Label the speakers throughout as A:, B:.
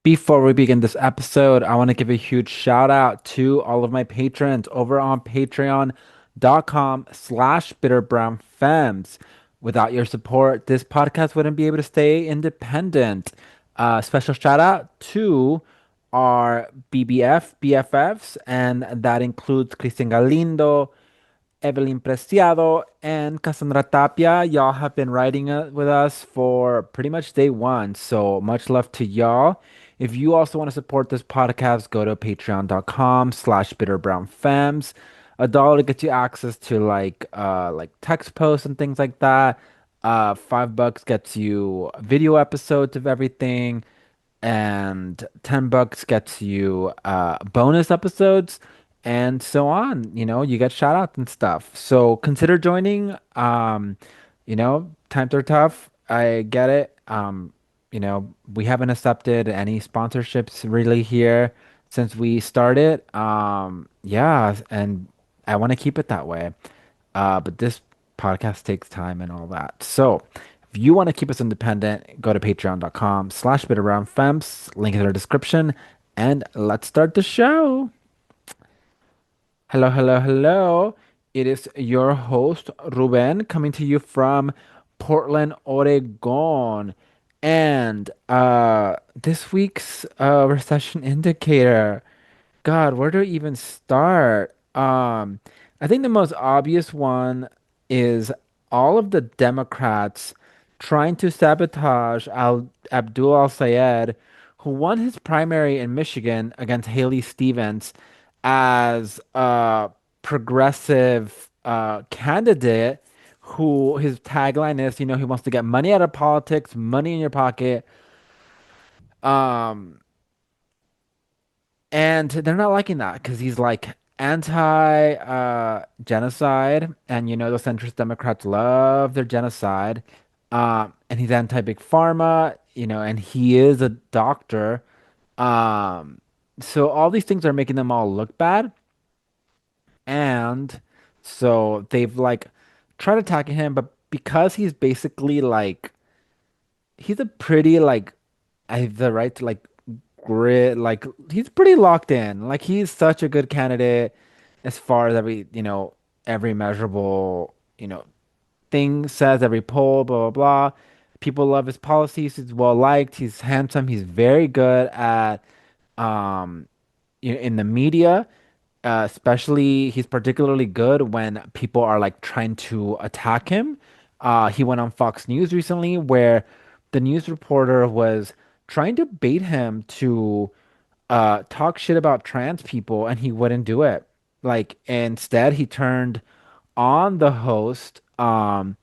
A: Before we begin this episode, I want to give a huge shout out to all of my patrons over on patreon.com/bitterbrownfems. Without your support, this podcast wouldn't be able to stay independent. Special shout out to our BFFs, and that includes Christian Galindo, Evelyn Preciado, and Cassandra Tapia. Y'all have been writing with us for pretty much day one. So much love to y'all. If you also want to support this podcast, go to patreon.com/bitterbrownfems. $1 gets you access to like text posts and things like that. $5 gets you video episodes of everything, and $10 gets you bonus episodes and so on. You get shout outs and stuff. So consider joining. Times are tough. I get it. We haven't accepted any sponsorships really here since we started. Yeah, and I want to keep it that way. But this podcast takes time and all that. So if you want to keep us independent, go to patreon.com/bitaroundfemps. Link in the description. And let's start the show. Hello, hello, hello. It is your host, Ruben, coming to you from Portland, Oregon. And this week's recession indicator. God, where do I even start? I think the most obvious one is all of the Democrats trying to sabotage Abdul Al-Sayed, who won his primary in Michigan against Haley Stevens as a progressive candidate who his tagline is, he wants to get money out of politics, money in your pocket. Um, And they're not liking that because he's like anti genocide. And the centrist Democrats love their genocide. And he's anti big pharma, and he is a doctor. Um, so all these things are making them all look bad. And so they've like tried attacking him, but because he's basically like he's a pretty like I have the right to like grit like he's pretty locked in. Like he's such a good candidate as far as every measurable, thing says, every poll, blah blah blah. People love his policies. He's well liked. He's handsome. He's very good at um in the media. Especially, he's particularly good when people are like trying to attack him. He went on Fox News recently where the news reporter was trying to bait him to talk shit about trans people, and he wouldn't do it. Like instead, he turned on the host, who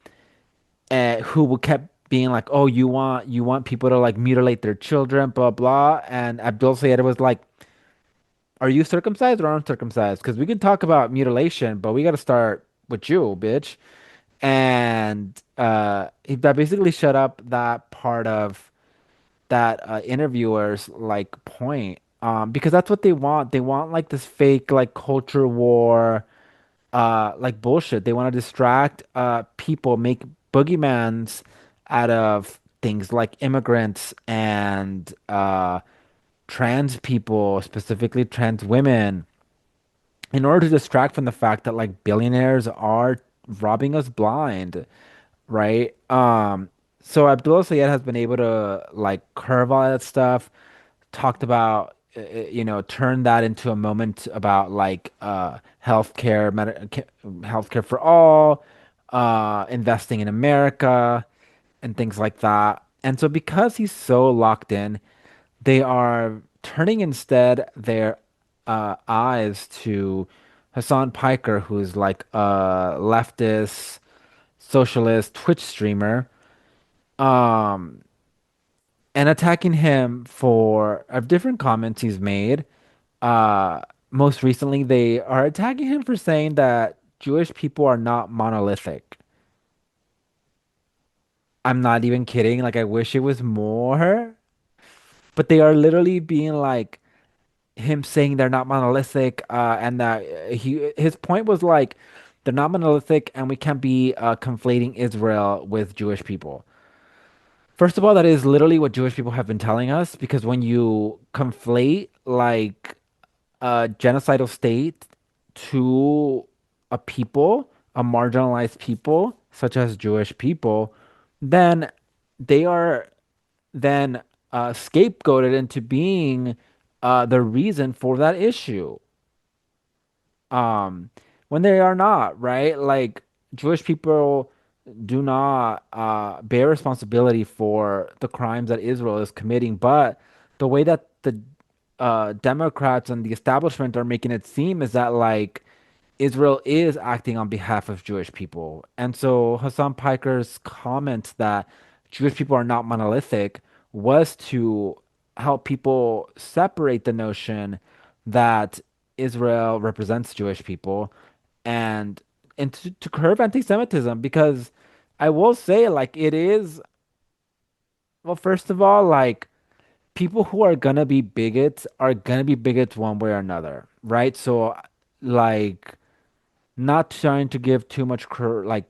A: kept being like, "Oh, you want people to like mutilate their children, blah blah." And Abdul Sayed was like, are you circumcised or uncircumcised? Because we can talk about mutilation, but we got to start with you, bitch. And that basically shut up that part of that interviewer's like point. Because that's what they want. They want like this fake like culture war, like bullshit. They want to distract people, make boogeymans out of things like immigrants and trans people, specifically trans women, in order to distract from the fact that like billionaires are robbing us blind, right? So Abdullah Sayed has been able to like curve all that stuff, talked about turn that into a moment about like healthcare for all, investing in America and things like that. And so because he's so locked in, they are turning instead their eyes to Hasan Piker, who's like a leftist, socialist Twitch streamer, um, and attacking him for different comments he's made. Uh, Most recently, they are attacking him for saying that Jewish people are not monolithic. I'm not even kidding. Like, I wish it was more, but they are literally being like, him saying they're not monolithic, and that his point was like they're not monolithic and we can't be conflating Israel with Jewish people. First of all, that is literally what Jewish people have been telling us because when you conflate like a genocidal state to a people, a marginalized people, such as Jewish people, then they are then scapegoated into being the reason for that issue. Um, when they are not, right? Like Jewish people do not bear responsibility for the crimes that Israel is committing, but the way that the Democrats and the establishment are making it seem is that like Israel is acting on behalf of Jewish people. And so Hassan Piker's comment that Jewish people are not monolithic was to help people separate the notion that Israel represents Jewish people and to curb anti-Semitism because I will say like it is well first of all like people who are gonna be bigots are gonna be bigots one way or another, right? So like not trying to give too much like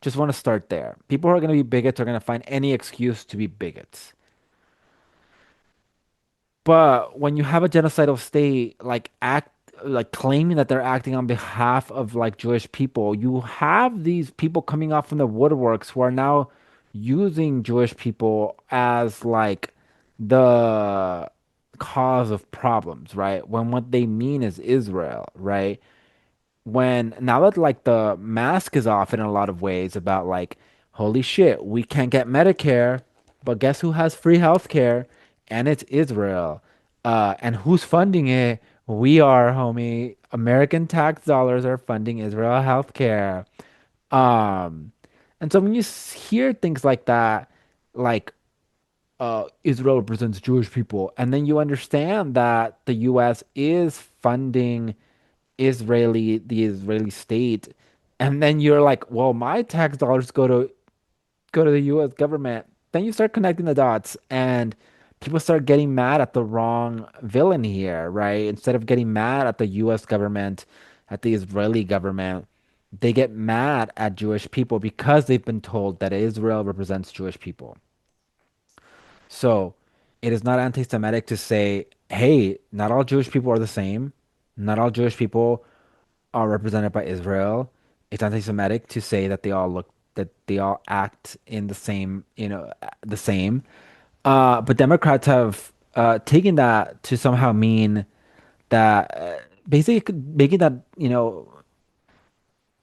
A: just want to start there. People who are going to be bigots are going to find any excuse to be bigots. But when you have a genocidal state like act like claiming that they're acting on behalf of like Jewish people, you have these people coming off from the woodworks who are now using Jewish people as like the cause of problems, right? When what they mean is Israel, right? When now that like the mask is off in a lot of ways about like, holy shit, we can't get Medicare, but guess who has free healthcare? And it's Israel. And who's funding it? We are, homie. American tax dollars are funding Israel healthcare. Um, and so when you hear things like that, like Israel represents Jewish people, and then you understand that the U.S. is funding the Israeli state, and then you're like, well, my tax dollars go to the US government. Then you start connecting the dots and people start getting mad at the wrong villain here, right? Instead of getting mad at the US government, at the Israeli government, they get mad at Jewish people because they've been told that Israel represents Jewish people. So it is not anti-Semitic to say, hey, not all Jewish people are the same. Not all Jewish people are represented by Israel. It's anti-Semitic to say that they all act in the same, the same. But Democrats have taken that to somehow mean that basically making that,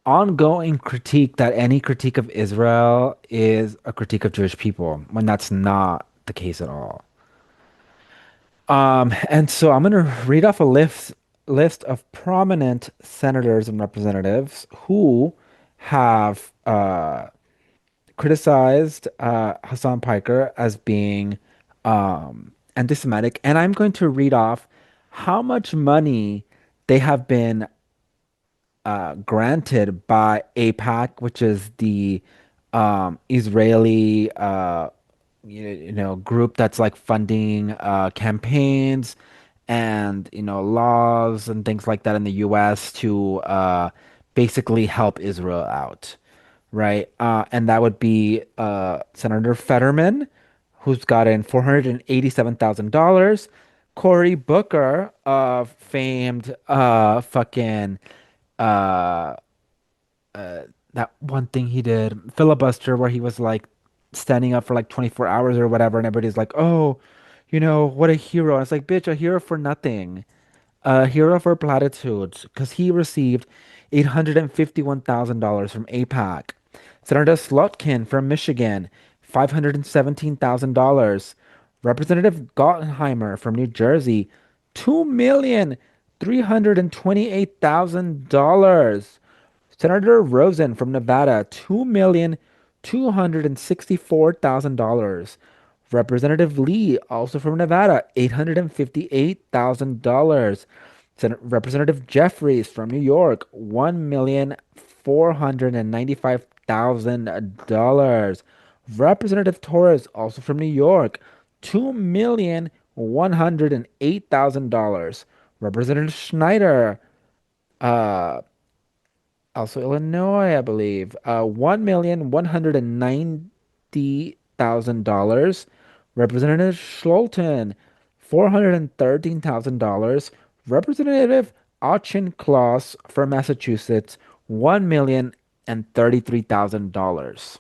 A: ongoing critique that any critique of Israel is a critique of Jewish people when that's not the case at all. And so I'm going to read off a list of prominent senators and representatives who have criticized Hassan Piker as being anti-Semitic, and I'm going to read off how much money they have been granted by APAC, which is the Israeli group that's like funding campaigns and laws and things like that in the US to basically help Israel out, right? And that would be Senator Fetterman, who's gotten $487,000. Cory Booker, famed fucking uh that one thing he did, filibuster, where he was like standing up for like 24 hours or whatever, and everybody's like, oh, what a hero. And it's like, bitch, a hero for nothing. A hero for platitudes, because he received $851,000 from APAC. Senator Slotkin from Michigan, $517,000. Representative Gottheimer from New Jersey, $2,328,000. Senator Rosen from Nevada, $2,264,000. Representative Lee, also from Nevada, $858,000. Representative Jeffries from New York, $1,495,000. Representative Torres, also from New York, $2,108,000. Representative Schneider, uh, also Illinois, I believe. 1,109,000. $450,000. Representative Scholten, $413,000. Representative Auchincloss from Massachusetts, $1,033,000.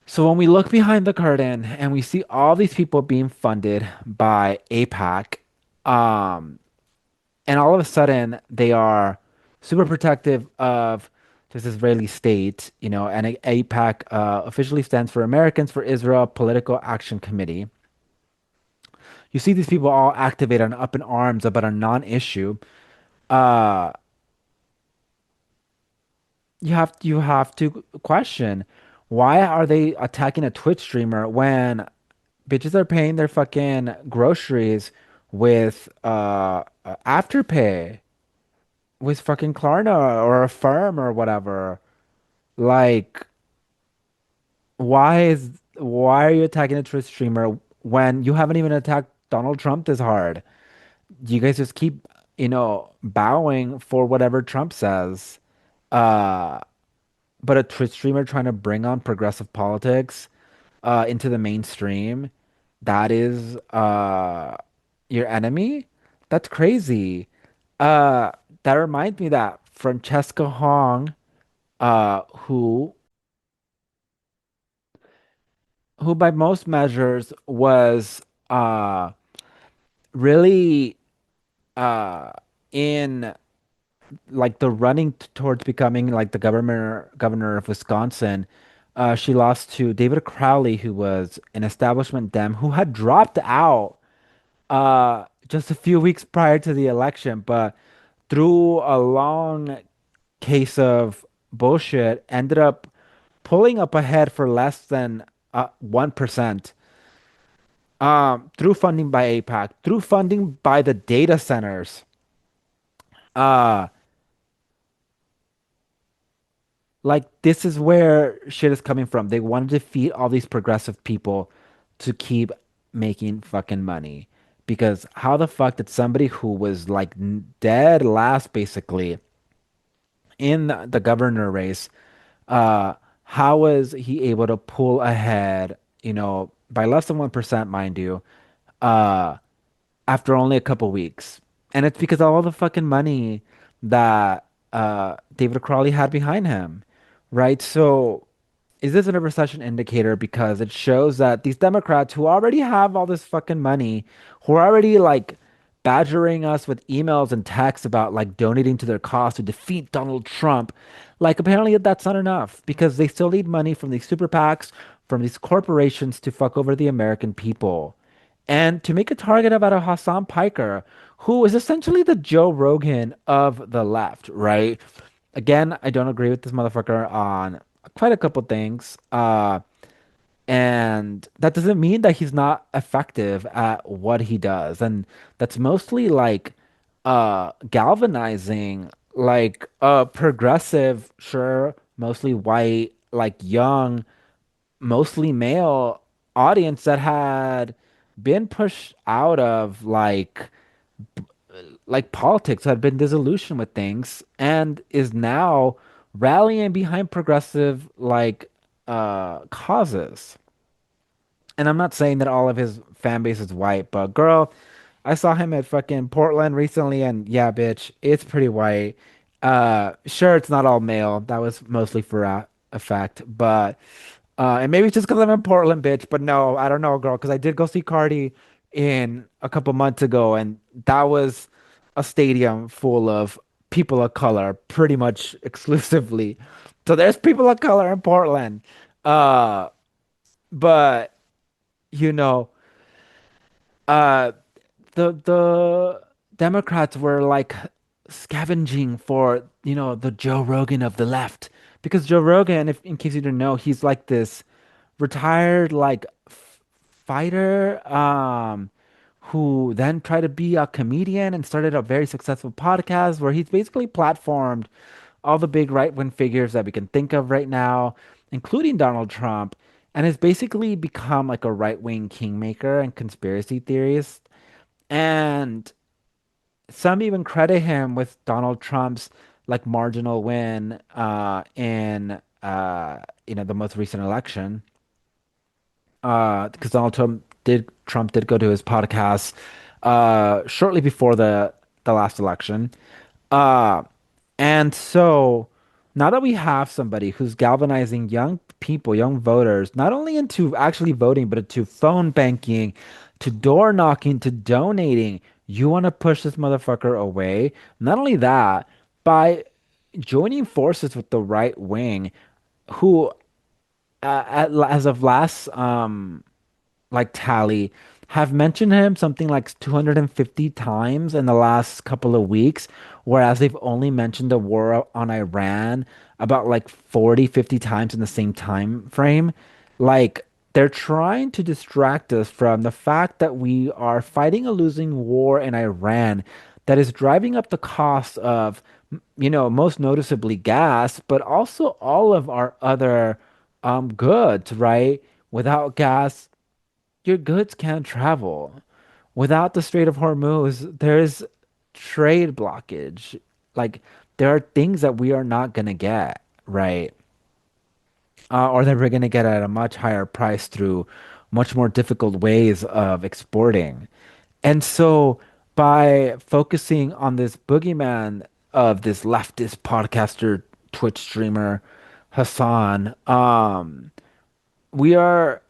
A: So when we look behind the curtain and we see all these people being funded by AIPAC, um, and all of a sudden they are super protective of this Israeli state, and AIPAC officially stands for Americans for Israel Political Action Committee. You see these people all activate and up in arms about a non-issue. Uh, you have to question, why are they attacking a Twitch streamer when bitches are paying their fucking groceries with Afterpay, with fucking Klarna or Affirm or whatever. Like, why are you attacking a Twitch streamer when you haven't even attacked Donald Trump this hard? You guys just keep, bowing for whatever Trump says. Uh, but a Twitch streamer trying to bring on progressive politics into the mainstream, that is your enemy? That's crazy. Uh, that reminds me that Francesca Hong, uh, who who by most measures was really uh in like the running towards becoming like the governor of Wisconsin. She lost to David Crowley, who was an establishment Dem who had dropped out just a few weeks prior to the election, but through a long case of bullshit, ended up pulling up ahead for less than 1%, through funding by APAC, through funding by the data centers. Uh, like this is where shit is coming from. They want to defeat all these progressive people to keep making fucking money. Because how the fuck did somebody who was like dead last basically in the governor race, uh, how was he able to pull ahead, by less than 1%, mind you, uh, after only a couple weeks? And it's because of all the fucking money that David Crowley had behind him, right? So is this a recession indicator? Because it shows that these Democrats who already have all this fucking money, who are already like badgering us with emails and texts about like donating to their cause to defeat Donald Trump, like apparently that's not enough because they still need money from these super PACs, from these corporations to fuck over the American people. And to make a target about a Hasan Piker, who is essentially the Joe Rogan of the left, right? Again, I don't agree with this motherfucker on quite a couple things. And that doesn't mean that he's not effective at what he does. And that's mostly like galvanizing like a progressive, sure, mostly white, like young, mostly male audience that had been pushed out of like politics, had been disillusioned with things, and is now rallying behind progressive causes. And I'm not saying that all of his fan base is white, but girl, I saw him at fucking Portland recently, and yeah, bitch, it's pretty white. Sure, it's not all male. That was mostly for effect, but and maybe it's just because I'm in Portland, bitch. But no, I don't know, girl, because I did go see Cardi in a couple months ago, and that was a stadium full of people of color, pretty much exclusively. So there's people of color in Portland. Uh, but you know, uh, the Democrats were like scavenging for, the Joe Rogan of the left. Because Joe Rogan, if in case you didn't know, he's like this retired like fighter who then tried to be a comedian and started a very successful podcast where he's basically platformed all the big right-wing figures that we can think of right now, including Donald Trump, and has basically become like a right-wing kingmaker and conspiracy theorist. And some even credit him with Donald Trump's like marginal win in the most recent election. Because Donald Trump did go to his podcast shortly before the last election. Uh, and so now that we have somebody who's galvanizing young people, young voters, not only into actually voting, but into phone banking, to door knocking, to donating, you want to push this motherfucker away. Not only that, by joining forces with the right wing, who as of last like tally have mentioned him something like 250 times in the last couple of weeks, whereas they've only mentioned the war on Iran about like 40, 50 times in the same time frame. Like they're trying to distract us from the fact that we are fighting a losing war in Iran that is driving up the cost of, most noticeably gas, but also all of our other goods, right? Without gas, your goods can't travel. Without the Strait of Hormuz, there's trade blockage. Like there are things that we are not gonna get, right? Or that we're gonna get at a much higher price through much more difficult ways of exporting. And so by focusing on this boogeyman of this leftist podcaster, Twitch streamer, Hassan, we are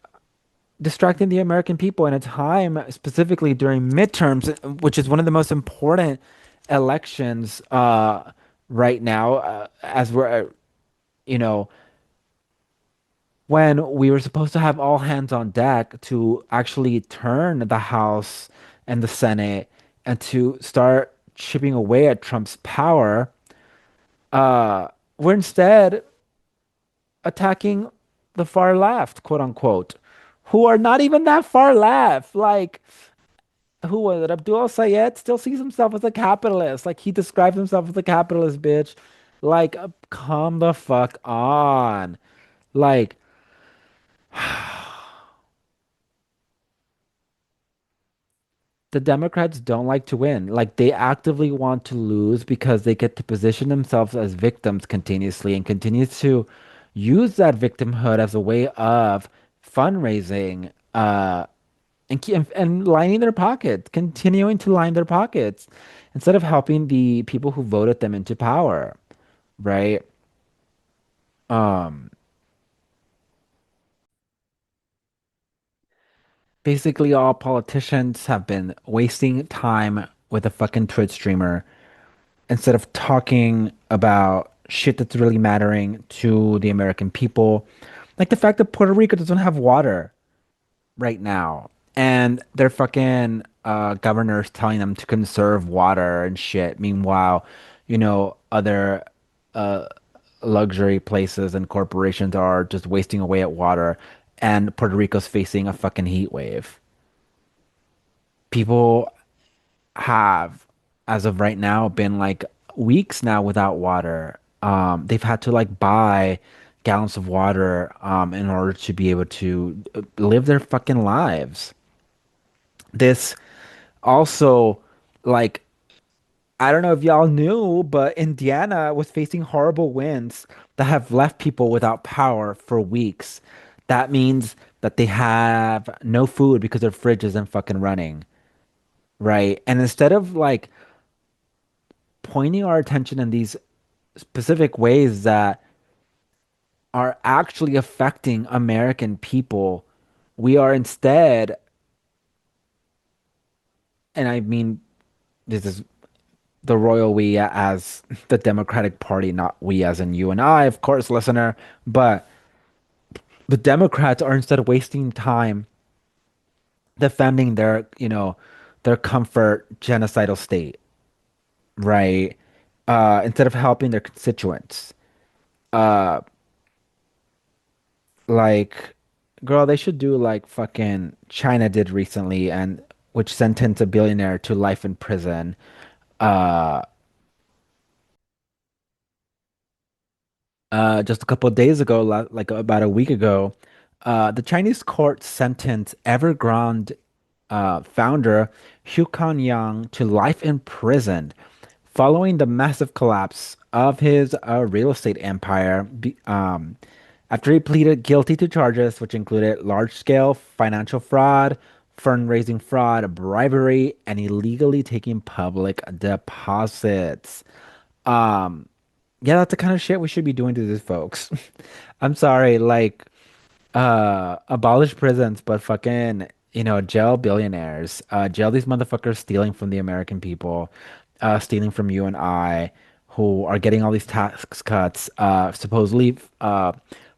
A: distracting the American people in a time specifically during midterms, which is one of the most important elections right now, as we're, you know, when we were supposed to have all hands on deck to actually turn the House and the Senate and to start chipping away at Trump's power, uh, we're instead attacking the far left, quote unquote, who are not even that far left. Like, who was it? Abdul Sayed still sees himself as a capitalist. Like he describes himself as a capitalist, bitch. Like, come the fuck on. Like, the Democrats don't like to win. Like, they actively want to lose because they get to position themselves as victims continuously and continue to use that victimhood as a way of fundraising, and lining their pockets, continuing to line their pockets instead of helping the people who voted them into power, right? Um, Basically, all politicians have been wasting time with a fucking Twitch streamer instead of talking about shit that's really mattering to the American people. Like the fact that Puerto Rico doesn't have water right now, and their fucking governors telling them to conserve water and shit. Meanwhile, other uh, luxury places and corporations are just wasting away at water, and Puerto Rico's facing a fucking heat wave. People have, as of right now, been like weeks now without water. They've had to like buy gallons of water in order to be able to live their fucking lives. This also, like, I don't know if y'all knew, but Indiana was facing horrible winds that have left people without power for weeks. That means that they have no food because their fridge isn't fucking running, right? And instead of like pointing our attention in these specific ways that are actually affecting American people, we are instead, and I mean, this is the royal we as the Democratic Party, not we as in you and I, of course, listener, but the Democrats are instead wasting time defending their comfort genocidal state, right? Instead of helping their constituents. Uh, like, girl, they should do like fucking China did recently, and which sentenced a billionaire to life in prison. Uh, just a couple of days ago, like about a week ago, the Chinese court sentenced Evergrande founder Hu Yang to life in prison Following the massive collapse of his real estate empire, after he pleaded guilty to charges which included large-scale financial fraud, fundraising fraud, bribery, and illegally taking public deposits. Um, yeah, that's the kind of shit we should be doing to these folks. I'm sorry, like abolish prisons, but fucking, jail billionaires. Jail these motherfuckers stealing from the American people, stealing from you and I, who are getting all these tax cuts, supposedly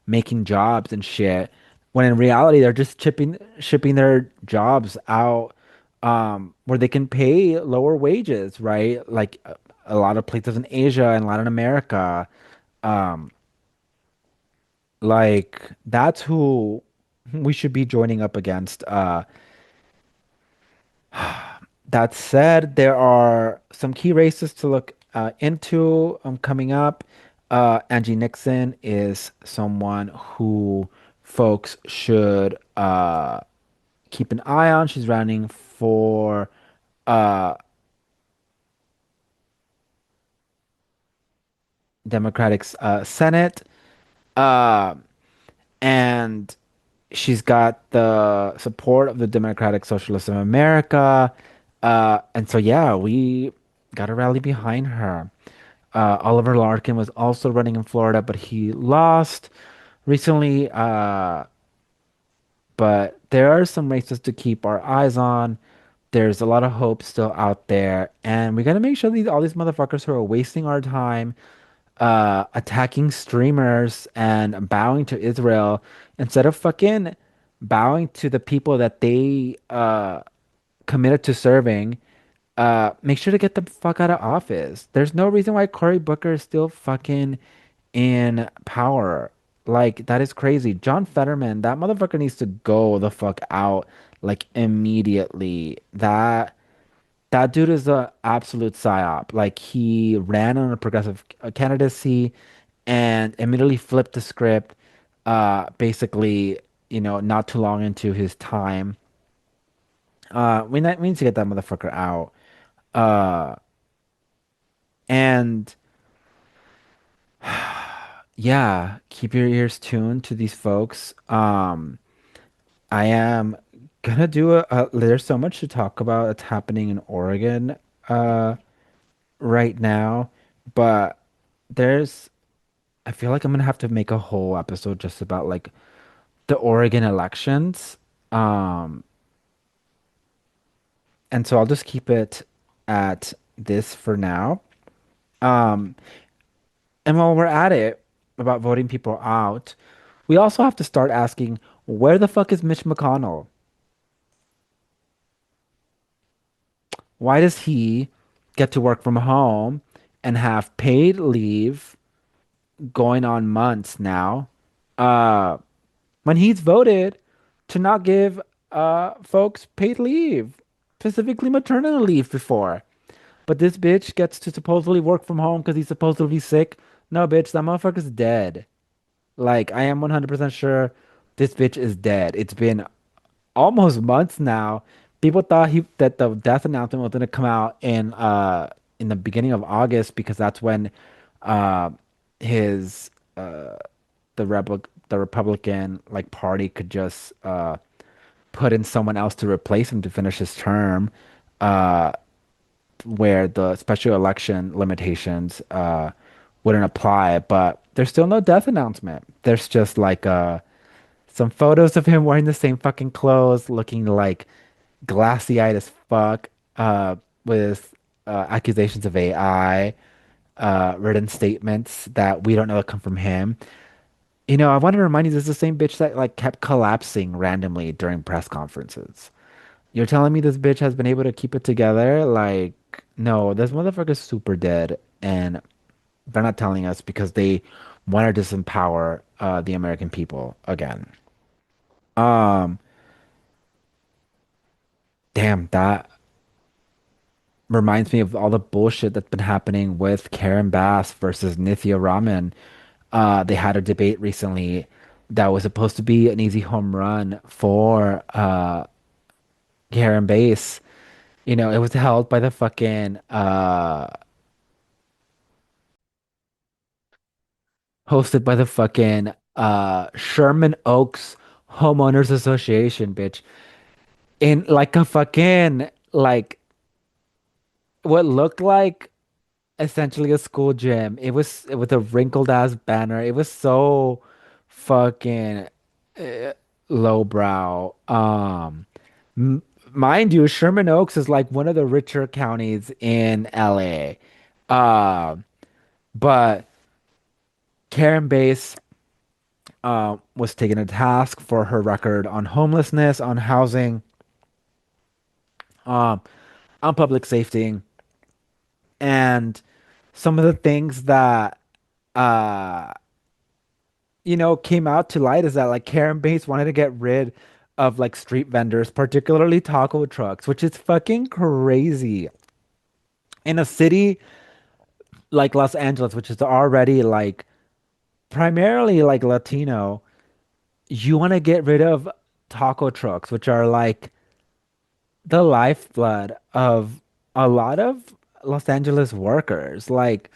A: making jobs and shit, when in reality they're just shipping their jobs out where they can pay lower wages, right? Like a lot of places in Asia and Latin America. Um, like that's who we should be joining up against. That said, there are some key races to look into coming up. Angie Nixon is someone who folks should keep an eye on. She's running for uh, Democratic Senate. Uh, and she's got the support of the Democratic Socialists of America. And so, yeah, we got to rally behind her. Oliver Larkin was also running in Florida, but he lost recently. But there are some races to keep our eyes on. There's a lot of hope still out there, and we got to make sure all these motherfuckers who are wasting our time attacking streamers and bowing to Israel instead of fucking bowing to the people that they committed to serving, make sure to get the fuck out of office. There's no reason why Cory Booker is still fucking in power. Like, that is crazy. John Fetterman, that motherfucker needs to go the fuck out like immediately. That dude is a absolute psyop. Like he ran on a progressive candidacy and immediately flipped the script, basically, not too long into his time. We need to get that motherfucker out. Uh, and yeah, keep your ears tuned to these folks. I am gonna do there's so much to talk about that's happening in Oregon, uh, right now, but there's I feel like I'm gonna have to make a whole episode just about like the Oregon elections. Um, and so I'll just keep it at this for now. Um, and while we're at it about voting people out, we also have to start asking, where the fuck is Mitch McConnell? Why does he get to work from home and have paid leave going on months now? Uh, when he's voted to not give folks paid leave, specifically maternity leave before. But this bitch gets to supposedly work from home because he's supposedly sick. No, bitch, that motherfucker's dead. Like, I am 100% sure this bitch is dead. It's been almost months now. People thought that the death announcement was gonna come out in the beginning of August because that's when uh his the Republican like party could just put in someone else to replace him to finish his term, uh, where the special election limitations wouldn't apply. But there's still no death announcement. There's just like some photos of him wearing the same fucking clothes, looking like glassy-eyed as fuck, with accusations of AI, written statements that we don't know that come from him. I want to remind you, this is the same bitch that like kept collapsing randomly during press conferences. You're telling me this bitch has been able to keep it together? Like, no, this motherfucker's super dead, and they're not telling us because they want to disempower the American people again. Um, damn, that reminds me of all the bullshit that's been happening with Karen Bass versus Nithya Raman. They had a debate recently that was supposed to be an easy home run for Karen Bass. It was held by the fucking hosted by the fucking Sherman Oaks Homeowners Association, bitch. In like a fucking like what looked like essentially a school gym. It was with a wrinkled ass banner. It was so fucking uh, lowbrow. M Mind you, Sherman Oaks is like one of the richer counties in LA. Um, but Karen Bass was taken to task for her record on homelessness, on housing, um, on public safety, and some of the things that uh came out to light is that like Karen Bates wanted to get rid of like street vendors, particularly taco trucks, which is fucking crazy. In a city like Los Angeles, which is already like primarily like Latino, you want to get rid of taco trucks, which are like the lifeblood of a lot of Los Angeles workers. Like,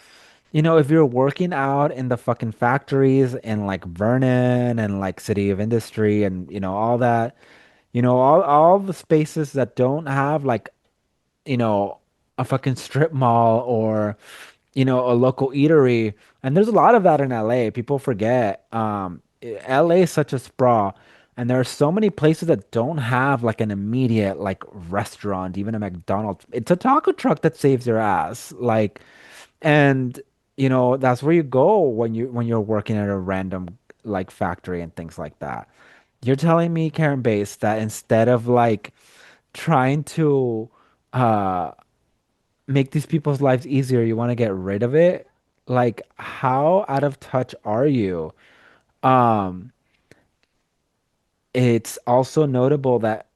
A: if you're working out in the fucking factories in like Vernon and like City of Industry and all that, all the spaces that don't have like, you know, a fucking strip mall or a local eatery. And there's a lot of that in LA. People forget. LA is such a sprawl. And there are so many places that don't have like an immediate like restaurant, even a McDonald's. It's a taco truck that saves your ass. Like, and that's where you go when you're working at a random like factory and things like that. You're telling me, Karen Bass, that instead of like trying to uh make these people's lives easier, you want to get rid of it? Like, how out of touch are you? Um, it's also notable that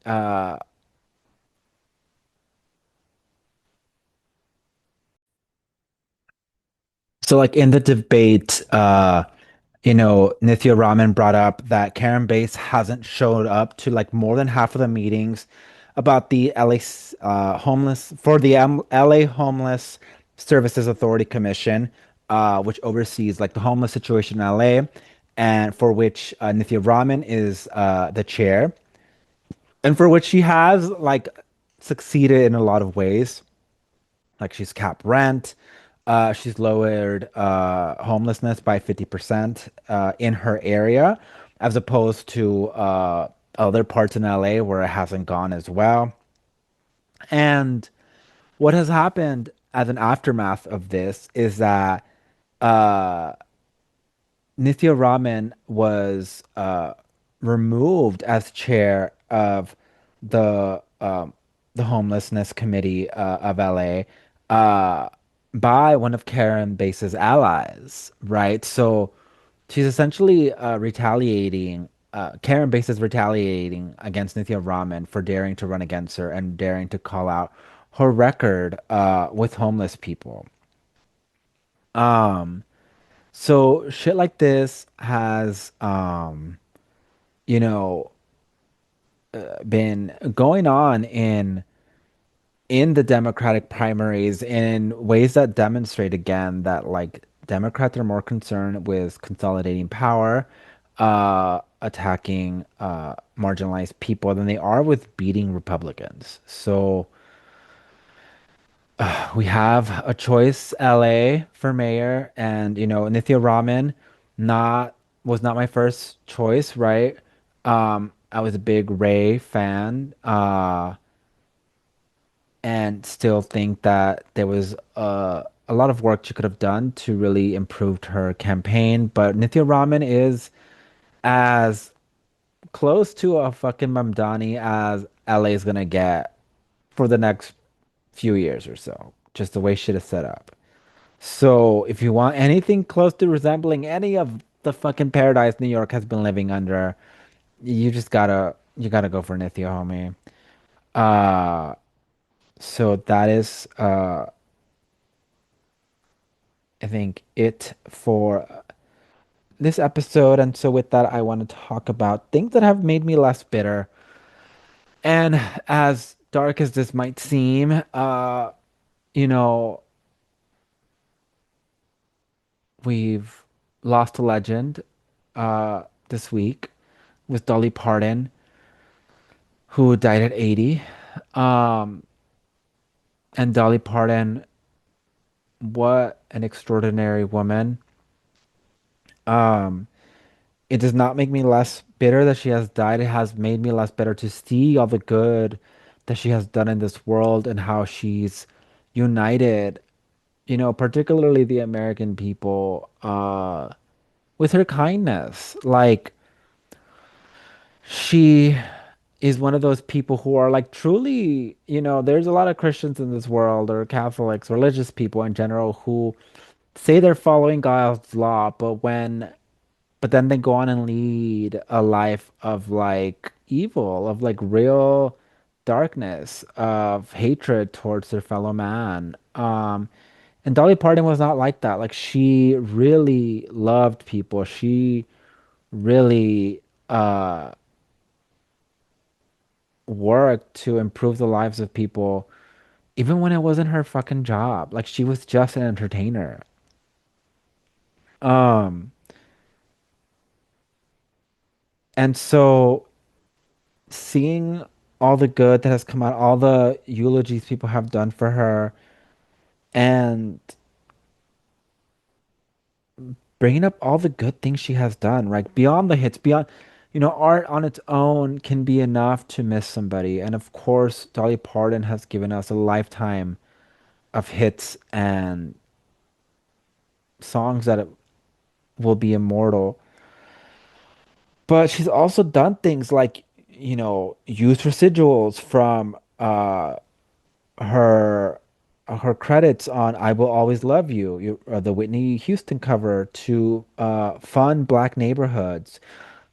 A: so like in the debate, Nithya Raman brought up that Karen Bass hasn't showed up to like more than half of the meetings about the LA Homeless Services Authority Commission, which oversees like the homeless situation in LA, and for which Nithya Raman is the chair, and for which she has like succeeded in a lot of ways. Like she's capped rent. She's lowered homelessness by 50% in her area, as opposed to other parts in LA where it hasn't gone as well. And what has happened as an aftermath of this is that uh, Nithya Raman was removed as chair of the homelessness committee of LA uh, by one of Karen Bass's allies, right? So she's essentially retaliating. Karen Bass is retaliating against Nithya Raman for daring to run against her and daring to call out her record with homeless people. Um, so shit like this has you know, been going on in the Democratic primaries in ways that demonstrate again that like Democrats are more concerned with consolidating power, attacking marginalized people than they are with beating Republicans. So we have a choice, LA for mayor, and Nithya Raman not was not my first choice, right? I was a big Ray fan, and still think that there was a lot of work she could have done to really improve her campaign. But Nithya Raman is as close to a fucking Mamdani as LA is gonna get for the next few years or so, just the way shit is set up. So if you want anything close to resembling any of the fucking paradise New York has been living under, you gotta go for Nithya, homie. Uh, so that is I think it for this episode. And so with that, I want to talk about things that have made me less bitter. And as dark as this might seem, you know, we've lost a legend this week with Dolly Parton, who died at 80. Um, and Dolly Parton, what an extraordinary woman. Um, it does not make me less bitter that she has died. It has made me less bitter to see all the good that she has done in this world and how she's united, particularly the American people, with her kindness. Like, she is one of those people who are like truly, there's a lot of Christians in this world or Catholics, religious people in general who say they're following God's law, but then they go on and lead a life of like evil, of like real darkness, of hatred towards their fellow man. And Dolly Parton was not like that. Like she really loved people. She really worked to improve the lives of people, even when it wasn't her fucking job. Like she was just an entertainer. Um, and so seeing all the good that has come out, all the eulogies people have done for her, and bringing up all the good things she has done, right? Beyond the hits, beyond, art on its own can be enough to miss somebody. And of course, Dolly Parton has given us a lifetime of hits and songs that will be immortal. But she's also done things like, use residuals from her her credits on "I Will Always Love You," the Whitney Houston cover, to fund black neighborhoods.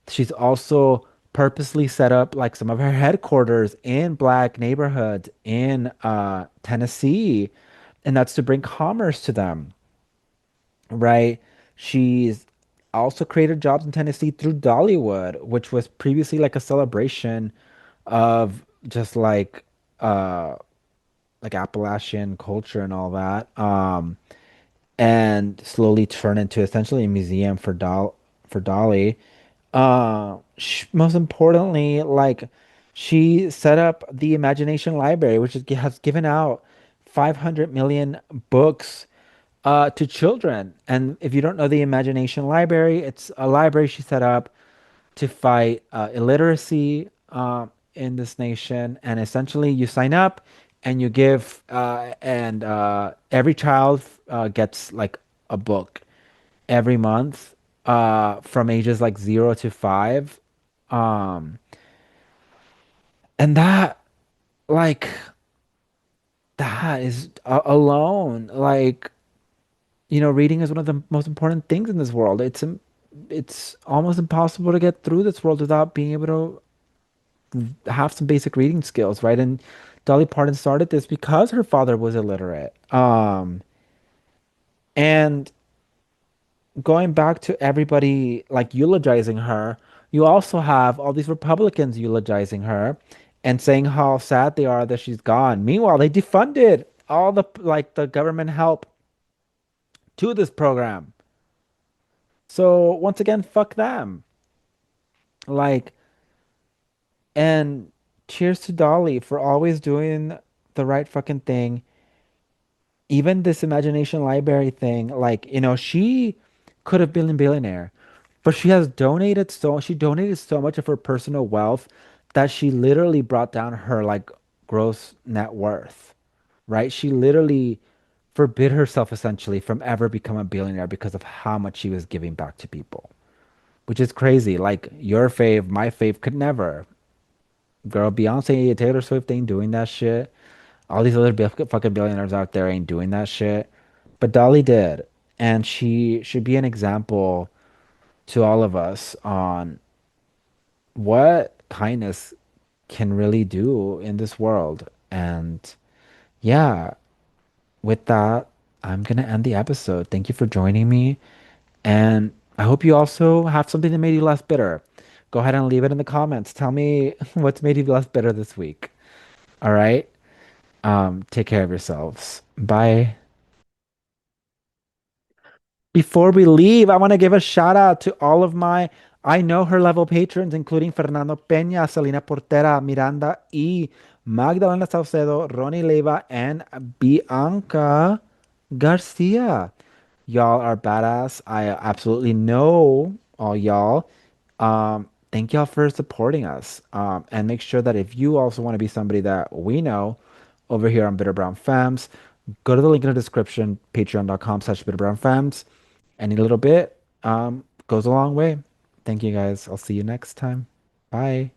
A: She's also purposely set up like some of her headquarters in black neighborhoods in Tennessee, and that's to bring commerce to them, right? She's also created jobs in Tennessee through Dollywood, which was previously like a celebration of just uh like Appalachian culture and all that. And slowly turned into essentially a museum for Dolly. Most importantly, like she set up the Imagination Library, which has given out 500 million books to children. And if you don't know the Imagination Library, it's a library she set up to fight illiteracy in this nation. And essentially, you sign up and you give, and every child gets like a book every month from ages like 0 to 5. Um, and like, that is alone, like, reading is one of the most important things in this world. It's almost impossible to get through this world without being able to have some basic reading skills, right? And Dolly Parton started this because her father was illiterate. And going back to everybody like eulogizing her, you also have all these Republicans eulogizing her and saying how sad they are that she's gone. Meanwhile, they defunded all the government help to this program. So once again, fuck them. Like, and cheers to Dolly for always doing the right fucking thing. Even this Imagination Library thing, like, she could have been a billionaire, but she donated so much of her personal wealth that she literally brought down her like gross net worth, right? She literally forbid herself essentially from ever become a billionaire because of how much she was giving back to people, which is crazy. Like your fave, my fave could never. Girl, Beyonce, Taylor Swift ain't doing that shit. All these other fucking billionaires out there ain't doing that shit. But Dolly did. And she should be an example to all of us on what kindness can really do in this world. And yeah, with that, I'm gonna end the episode. Thank you for joining me. And I hope you also have something that made you less bitter. Go ahead and leave it in the comments. Tell me what's made you less bitter this week. All right. Take care of yourselves. Bye. Before we leave, I want to give a shout out to all of my I know her level patrons, including Fernando Peña, Selena Portera, Miranda E, Magdalena Saucedo, Ronnie Leiva, and Bianca Garcia. Y'all are badass. I absolutely know all y'all. Thank y'all for supporting us. And make sure that if you also want to be somebody that we know over here on Bitter Brown Fams, go to the link in the description, patreon.com/bitterbrownfams. Any little bit goes a long way. Thank you guys. I'll see you next time. Bye.